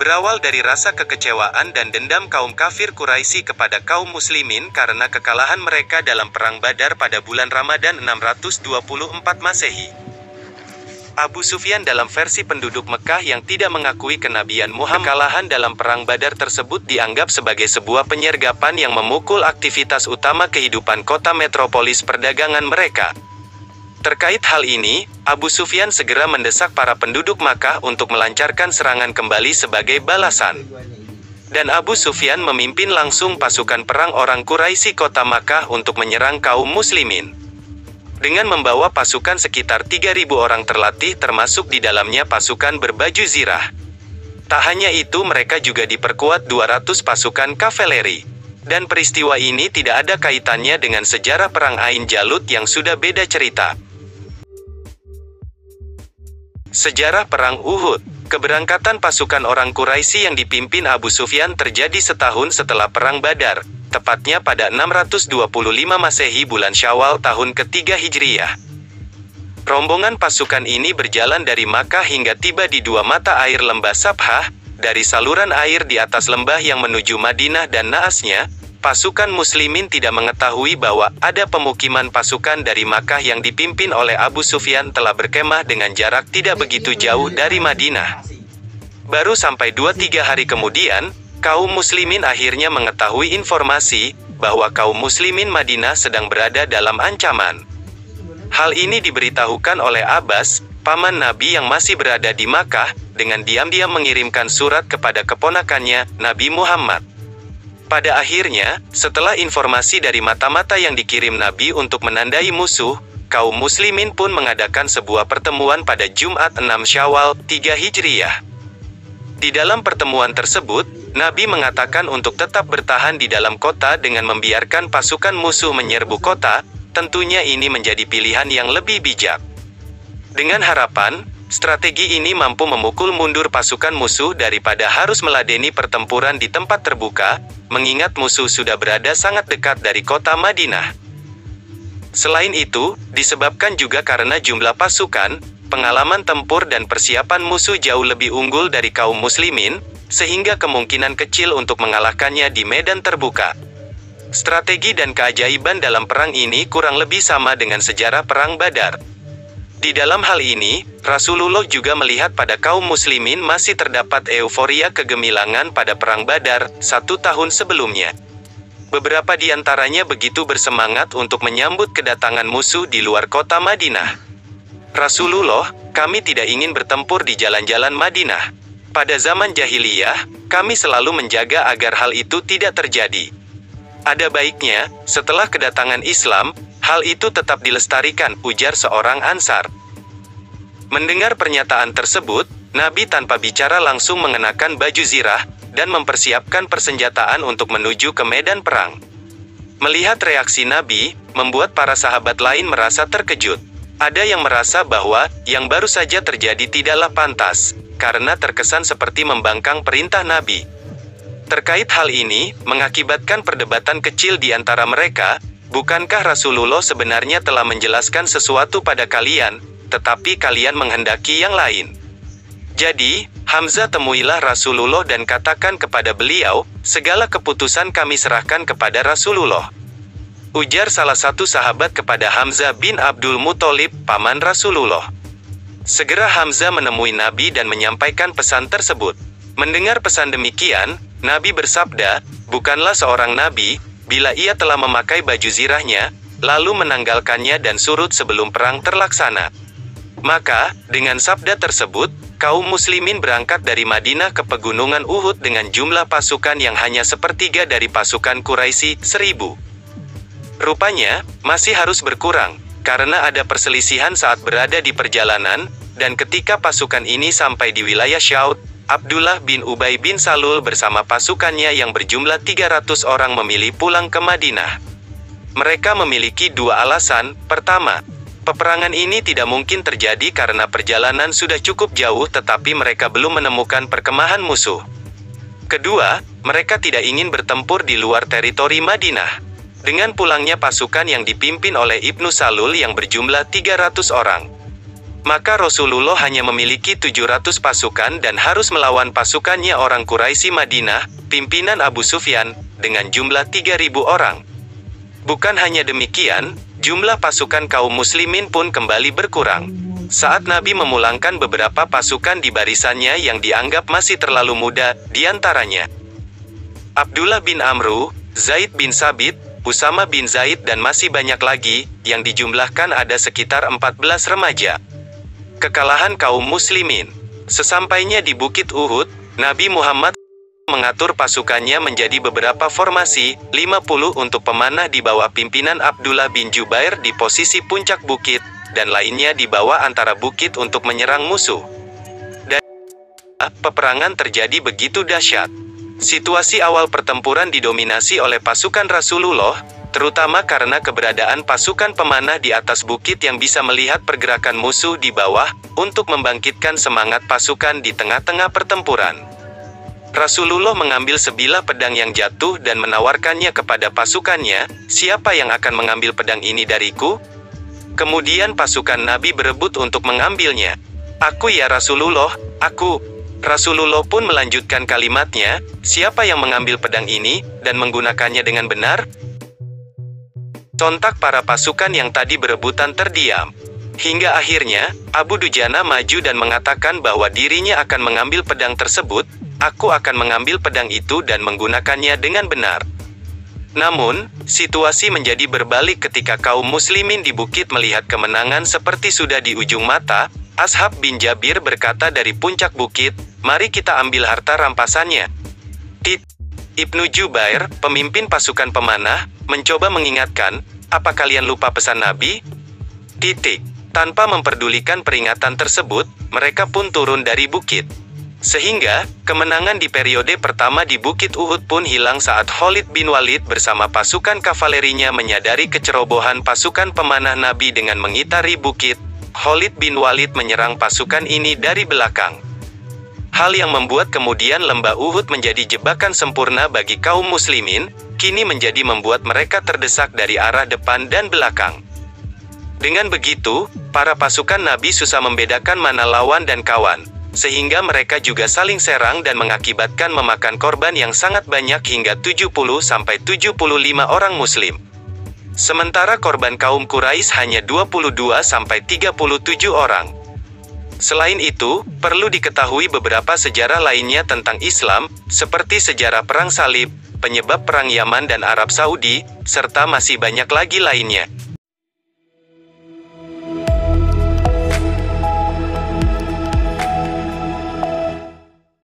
Berawal dari rasa kekecewaan dan dendam kaum kafir Quraisy kepada kaum muslimin karena kekalahan mereka dalam perang Badar pada bulan Ramadan 624 Masehi. Abu Sufyan dalam versi penduduk Mekah yang tidak mengakui kenabian Muhammad. Kekalahan dalam perang Badar tersebut dianggap sebagai sebuah penyergapan yang memukul aktivitas utama kehidupan kota metropolis perdagangan mereka. Terkait hal ini, Abu Sufyan segera mendesak para penduduk Makkah untuk melancarkan serangan kembali sebagai balasan. Dan Abu Sufyan memimpin langsung pasukan perang orang Quraisy kota Makkah untuk menyerang kaum muslimin. Dengan membawa pasukan sekitar 3.000 orang terlatih termasuk di dalamnya pasukan berbaju zirah. Tak hanya itu, mereka juga diperkuat 200 pasukan kavaleri. Dan peristiwa ini tidak ada kaitannya dengan sejarah perang Ain Jalut yang sudah beda cerita. Sejarah Perang Uhud. Keberangkatan pasukan orang Quraisy yang dipimpin Abu Sufyan terjadi setahun setelah Perang Badar, tepatnya pada 625 Masehi bulan Syawal tahun ketiga Hijriyah. Rombongan pasukan ini berjalan dari Makkah hingga tiba di dua mata air lembah Sabhah, dari saluran air di atas lembah yang menuju Madinah dan naasnya. Pasukan muslimin tidak mengetahui bahwa ada pemukiman pasukan dari Makkah yang dipimpin oleh Abu Sufyan telah berkemah dengan jarak tidak begitu jauh dari Madinah. Baru sampai 2-3 hari kemudian, kaum muslimin akhirnya mengetahui informasi bahwa kaum muslimin Madinah sedang berada dalam ancaman. Hal ini diberitahukan oleh Abbas, paman Nabi yang masih berada di Makkah, dengan diam-diam mengirimkan surat kepada keponakannya, Nabi Muhammad. Pada akhirnya, setelah informasi dari mata-mata yang dikirim Nabi untuk menandai musuh, kaum muslimin pun mengadakan sebuah pertemuan pada Jumat 6 Syawal, 3 Hijriyah. Di dalam pertemuan tersebut, Nabi mengatakan untuk tetap bertahan di dalam kota dengan membiarkan pasukan musuh menyerbu kota, tentunya ini menjadi pilihan yang lebih bijak. Dengan harapan, strategi ini mampu memukul mundur pasukan musuh daripada harus meladeni pertempuran di tempat terbuka, mengingat musuh sudah berada sangat dekat dari kota Madinah. Selain itu, disebabkan juga karena jumlah pasukan, pengalaman tempur dan persiapan musuh jauh lebih unggul dari kaum muslimin, sehingga kemungkinan kecil untuk mengalahkannya di medan terbuka. Strategi dan keajaiban dalam perang ini kurang lebih sama dengan sejarah Perang Badar. Di dalam hal ini, Rasulullah juga melihat pada kaum muslimin masih terdapat euforia kegemilangan pada Perang Badar, 1 tahun sebelumnya. Beberapa di antaranya begitu bersemangat untuk menyambut kedatangan musuh di luar kota Madinah. Rasulullah, kami tidak ingin bertempur di jalan-jalan Madinah. Pada zaman jahiliyah, kami selalu menjaga agar hal itu tidak terjadi. Ada baiknya, setelah kedatangan Islam, hal itu tetap dilestarikan, ujar seorang Ansar. Mendengar pernyataan tersebut, Nabi tanpa bicara langsung mengenakan baju zirah, dan mempersiapkan persenjataan untuk menuju ke medan perang. Melihat reaksi Nabi, membuat para sahabat lain merasa terkejut. Ada yang merasa bahwa, yang baru saja terjadi tidaklah pantas, karena terkesan seperti membangkang perintah Nabi. Terkait hal ini, mengakibatkan perdebatan kecil di antara mereka. Bukankah Rasulullah sebenarnya telah menjelaskan sesuatu pada kalian, tetapi kalian menghendaki yang lain? Jadi, Hamzah temuilah Rasulullah dan katakan kepada beliau, segala keputusan kami serahkan kepada Rasulullah. Ujar salah satu sahabat kepada Hamzah bin Abdul Muthalib, paman Rasulullah. Segera Hamzah menemui Nabi dan menyampaikan pesan tersebut. Mendengar pesan demikian, Nabi bersabda, bukanlah seorang Nabi, bila ia telah memakai baju zirahnya, lalu menanggalkannya dan surut sebelum perang terlaksana. Maka, dengan sabda tersebut, kaum muslimin berangkat dari Madinah ke pegunungan Uhud dengan jumlah pasukan yang hanya sepertiga dari pasukan Quraisy, 1.000. Rupanya, masih harus berkurang, karena ada perselisihan saat berada di perjalanan, dan ketika pasukan ini sampai di wilayah Syaud, Abdullah bin Ubay bin Salul bersama pasukannya yang berjumlah 300 orang memilih pulang ke Madinah. Mereka memiliki dua alasan. Pertama, peperangan ini tidak mungkin terjadi karena perjalanan sudah cukup jauh tetapi mereka belum menemukan perkemahan musuh. Kedua, mereka tidak ingin bertempur di luar teritori Madinah. Dengan pulangnya pasukan yang dipimpin oleh Ibnu Salul yang berjumlah 300 orang, Maka Rasulullah hanya memiliki 700 pasukan dan harus melawan pasukannya orang Quraisy Madinah, pimpinan Abu Sufyan, dengan jumlah 3.000 orang. Bukan hanya demikian, jumlah pasukan kaum muslimin pun kembali berkurang. Saat Nabi memulangkan beberapa pasukan di barisannya yang dianggap masih terlalu muda, diantaranya Abdullah bin Amru, Zaid bin Sabit, Usama bin Zaid dan masih banyak lagi, yang dijumlahkan ada sekitar 14 remaja. Kekalahan kaum muslimin. Sesampainya di Bukit Uhud, Nabi Muhammad mengatur pasukannya menjadi beberapa formasi, 50 untuk pemanah di bawah pimpinan Abdullah bin Jubair di posisi puncak bukit, dan lainnya di bawah antara bukit untuk menyerang musuh. Dan peperangan terjadi begitu dahsyat. Situasi awal pertempuran didominasi oleh pasukan Rasulullah, terutama karena keberadaan pasukan pemanah di atas bukit yang bisa melihat pergerakan musuh di bawah, untuk membangkitkan semangat pasukan di tengah-tengah pertempuran. Rasulullah mengambil sebilah pedang yang jatuh dan menawarkannya kepada pasukannya, "Siapa yang akan mengambil pedang ini dariku?" Kemudian pasukan Nabi berebut untuk mengambilnya. "Aku ya Rasulullah, aku." Rasulullah pun melanjutkan kalimatnya, "Siapa yang mengambil pedang ini, dan menggunakannya dengan benar?" Sontak para pasukan yang tadi berebutan terdiam. Hingga akhirnya, Abu Dujana maju dan mengatakan bahwa dirinya akan mengambil pedang tersebut. "Aku akan mengambil pedang itu dan menggunakannya dengan benar." Namun, situasi menjadi berbalik ketika kaum muslimin di bukit melihat kemenangan seperti sudah di ujung mata. Ashab bin Jabir berkata dari puncak bukit, "Mari kita ambil harta rampasannya." Ibnu Jubair, pemimpin pasukan pemanah, mencoba mengingatkan, "Apa kalian lupa pesan Nabi?" Tanpa memperdulikan peringatan tersebut, mereka pun turun dari bukit. Sehingga, kemenangan di periode pertama di Bukit Uhud pun hilang saat Khalid bin Walid bersama pasukan kavalerinya menyadari kecerobohan pasukan pemanah Nabi dengan mengitari bukit. Khalid bin Walid menyerang pasukan ini dari belakang. Hal yang membuat kemudian lembah Uhud menjadi jebakan sempurna bagi kaum muslimin, kini menjadi membuat mereka terdesak dari arah depan dan belakang. Dengan begitu, para pasukan Nabi susah membedakan mana lawan dan kawan, sehingga mereka juga saling serang dan mengakibatkan memakan korban yang sangat banyak hingga 70-75 orang muslim. Sementara korban kaum Quraisy hanya 22-37 orang. Selain itu, perlu diketahui beberapa sejarah lainnya tentang Islam, seperti sejarah Perang Salib, penyebab Perang Yaman dan Arab Saudi, serta masih banyak lagi lainnya.